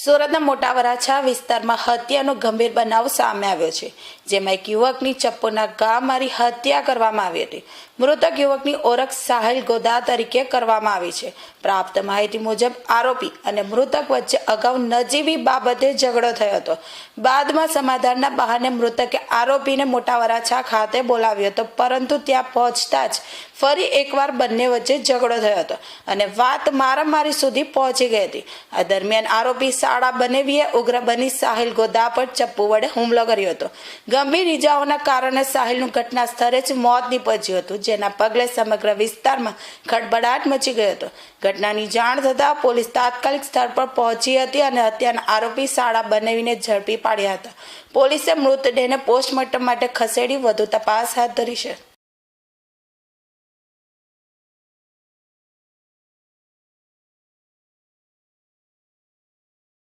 સુરતના મોટા વરાછા વિસ્તારમાં હત્યાનો ગંભીર બનાવ સામે આવ્યો છે, જેમાં એક યુવકની ચપ્પુના ઘા મારી હત્યા કરવામાં આવી હતી। મૃતક યુવકની ઓળખ સાહિલ ગોદા તરીકે કરવામાં આવી છે। પ્રાપ્ત માહિતી મુજબ આરોપી અને મૃતક વચ્ચે અગાઉ નજીવી બાબતે ઝઘડો થયો હતો। બાદમાં સમાધાનના બહાને મૃતકે આરોપીને મોટા વરાછા ખાતે બોલાવ્યો હતો, પરંતુ ત્યાં પહોંચતા જ ફરી એકવાર બંને વચ્ચે ઝઘડો થયો હતો અને વાત મારામારી સુધી પહોંચી ગઈ હતી। આ દરમિયાન આરોપી શાળા બનેવીએ ઉગ્ર બની સાહિલ ગોદા પર ચપ્પુ વડે હુમલો કર્યો હતો। ગંભીર ઇજાઓના કારણે સાહિલનું ઘટના સ્થળે જ મોત નીપજ્યું હતું, જેના પગલે સમગ્ર વિસ્તારમાં ખળભળાટ મચી ગયો હતો। ઘટનાની જાણ થતાં પોલીસ તાત્કાલિક સ્થળ પર પહોંચી હતી અને હત્યાના આરોપી શાળા બનેવીને ઝડપી પાડ્યા હતા। પોલીસે મૃતદેહને પોસ્ટમોર્ટમ માટે ખસેડી વધુ તપાસ હાથ ધરી છે।